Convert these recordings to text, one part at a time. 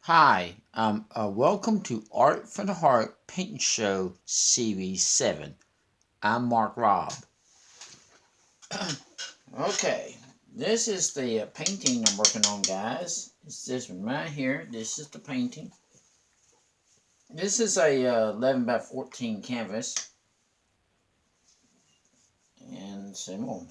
Hi, welcome to Art for the Heart Painting Show Series 7. I'm Mark Robb. Okay, this is the painting I'm working on, guys. It's this one right here. This is the painting. This is a 11 by 14 canvas. And some more.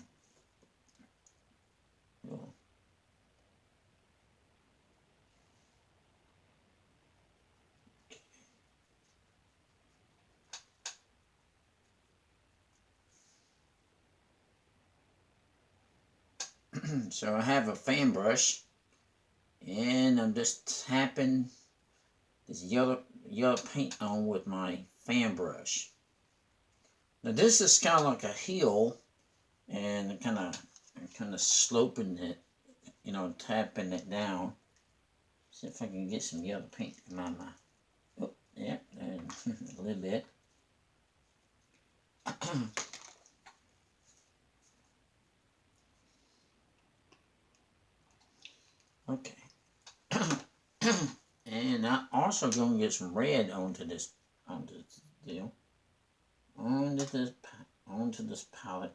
So I have a fan brush. And I'm just tapping this yellow paint on with my fan brush. Now this is kind of like a hill, and kind of sloping it, tapping it down. See if I can get some yellow paint in my oh, yeah, and a little bit. Okay. And I'm also going to get some red onto this deal, onto this onto this palette.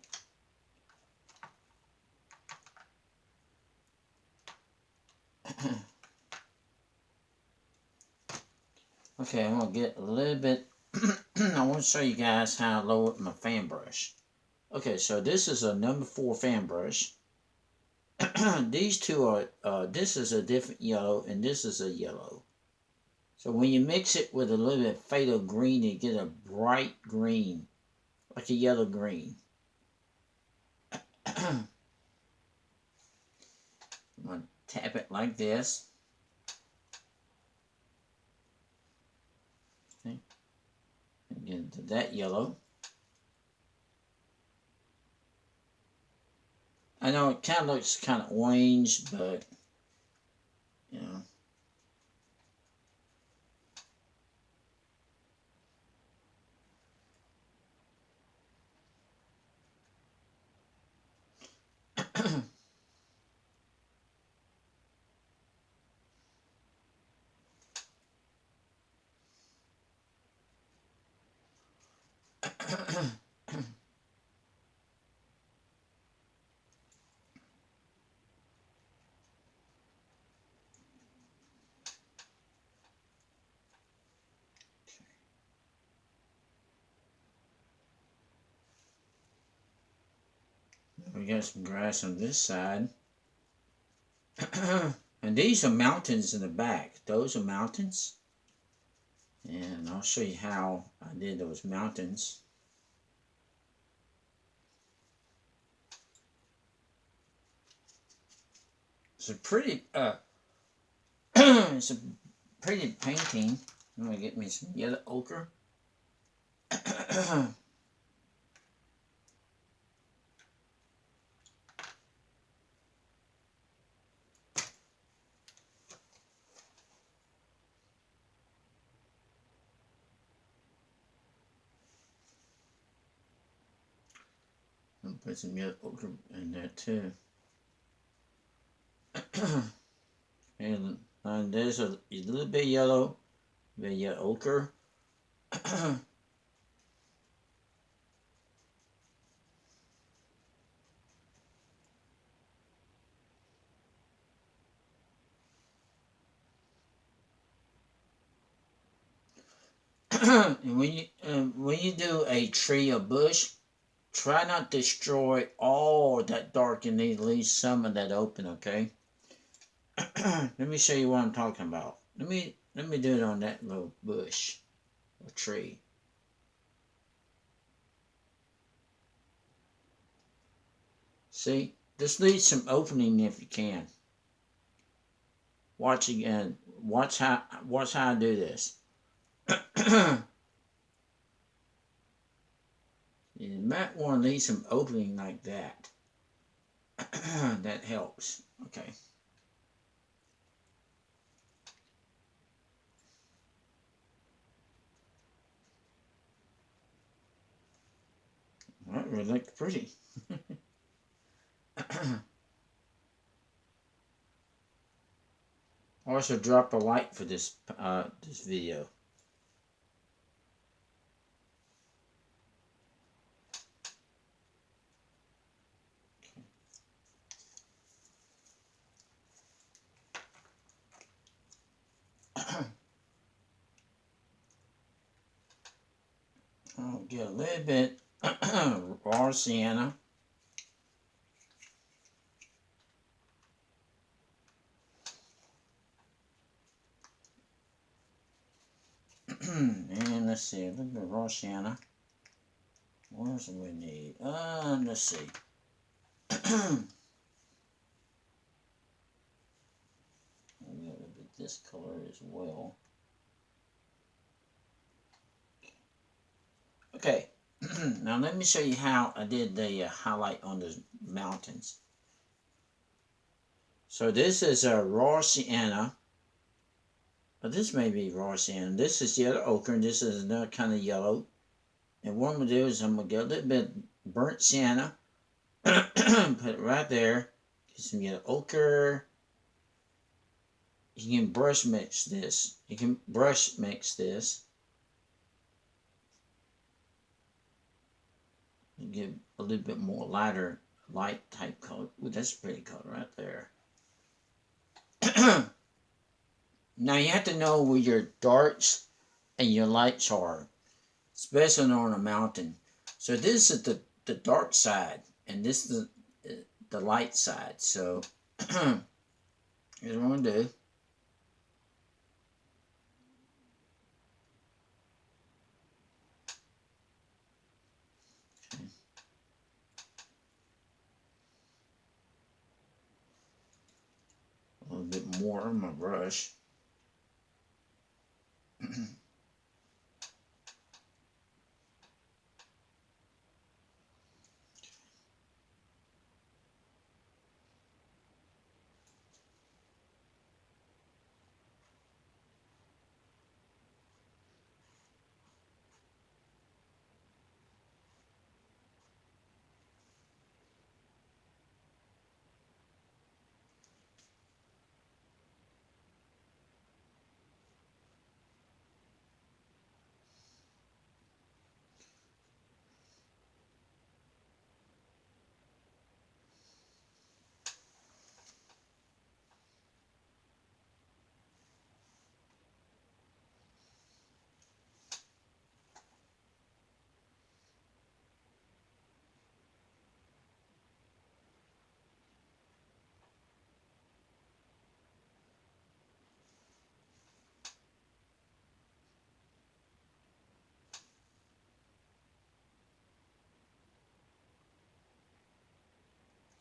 Okay, I'm gonna get a little bit. I want to show you guys how I lower my fan brush. Okay, so this is a number 4 fan brush. These two are, this is a different yellow and this is a yellow. So when you mix it with a little bit of phthalo green, you get a bright green, like a yellow green. I'm going to tap it like this. Okay. And get into that yellow. I know it kind of looks kind of orange, but, you know. We got some grass on this side. And these are mountains in the back. Those are mountains. And I'll show you how I did those mountains. It's a pretty it's a pretty painting. I'm gonna get me some yellow ochre. I'll put some yellow ochre in there too. And there's a little bit yellow, bit yellow ochre. And when you do a tree or bush, try not to destroy all that dark and leave some of that open, okay? Let me show you what I'm talking about. Let me do it on that little bush or tree. See, just leave some opening if you can. Watch again. Watch how I do this. You might want to leave some opening like that. That helps. Okay. That really looks pretty. Also drop a like for this this video. I'll get a little bit raw sienna. And let's see, a little bit of raw sienna. What else do we need? Let's see. A little bit this color as well. Okay, now let me show you how I did the highlight on the mountains. So this is a raw sienna. But this may be raw sienna. This is yellow ochre, and this is another kind of yellow. And what I'm going to do is I'm going to get a little bit burnt sienna. Put it right there. Get some yellow ochre. You can brush mix this. You can brush mix this. You get a little bit more lighter, light type color. Ooh, that's a pretty color right there. Now you have to know where your darks and your lights are, especially on a mountain. So this is the dark side, and this is the light side. So here's what I'm going to do. Okay. A little bit more on my brush.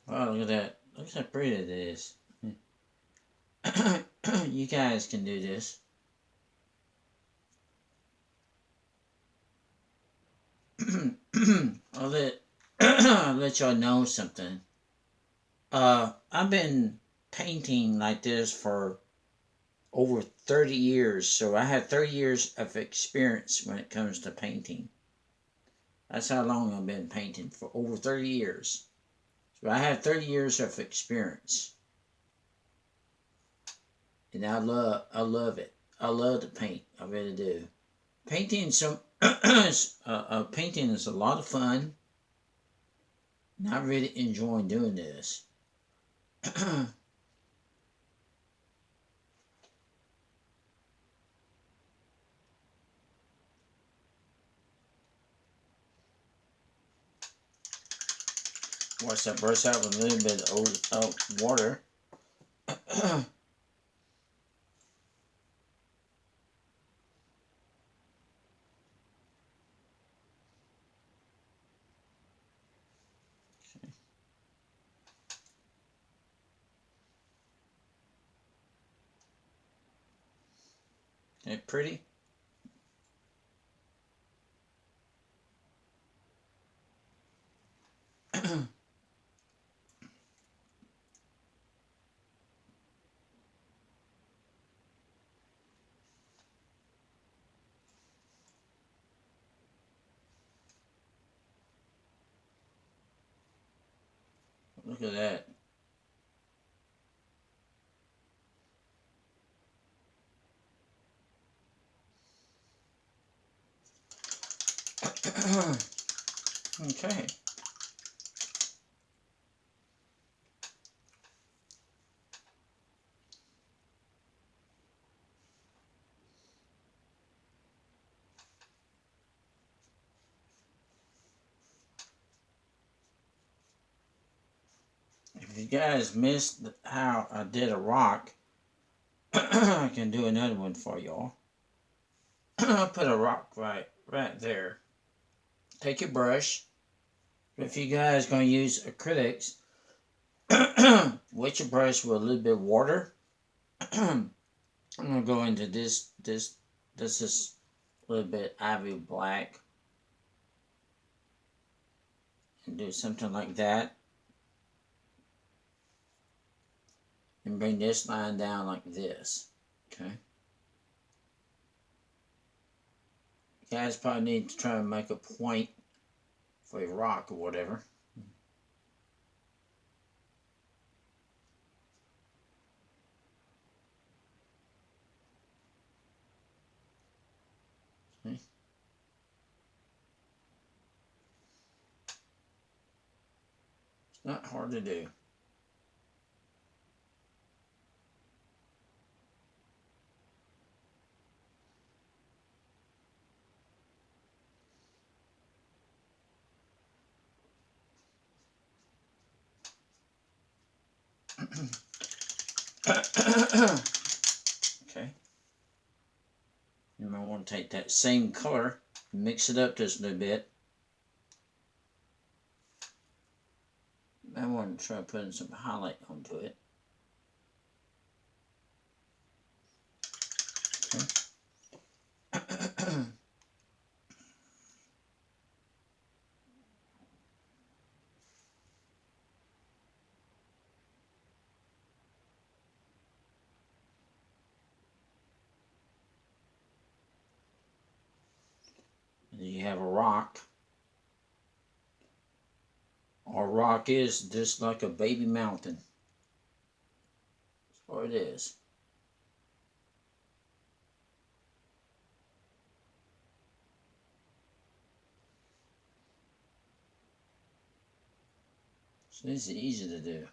Wow, look at that. Look how pretty it is. You guys can do this. I'll let I'll let y'all know something. I've been painting like this for over 30 years, so I have 30 years of experience when it comes to painting. That's how long I've been painting, for over 30 years. So I have 30 years of experience. And I love it. I love to paint. I really do. Painting painting is a lot of fun. And I really enjoy doing this. Watch that burst out with a little bit of water. Ain't it pretty? Look at that. Okay. If you guys missed how I did a rock, I can do another one for y'all. I'll put a rock right there. Take your brush. If you guys gonna use acrylics, wet your brush with a little bit of water. I'm gonna go into this is a little bit ivy black and do something like that. And bring this line down like this. Okay. You guys probably need to try and make a point for a rock or whatever. See? It's not hard to do. Okay. You might want to take that same color, mix it up just a little bit. I want to try putting some highlight onto it. Okay. You have a rock. Our rock is just like a baby mountain. That's what it is. So this is easy to do.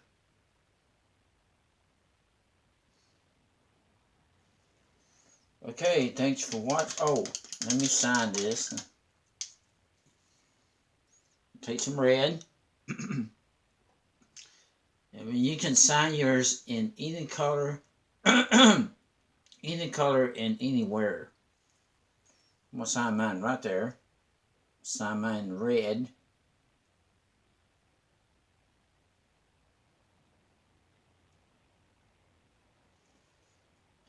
Okay, thanks for watching. Oh, let me sign this. Take some red. I mean, you can sign yours in any color, any color and anywhere. I'm gonna sign mine right there. Sign mine red.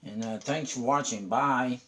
And thanks for watching. Bye.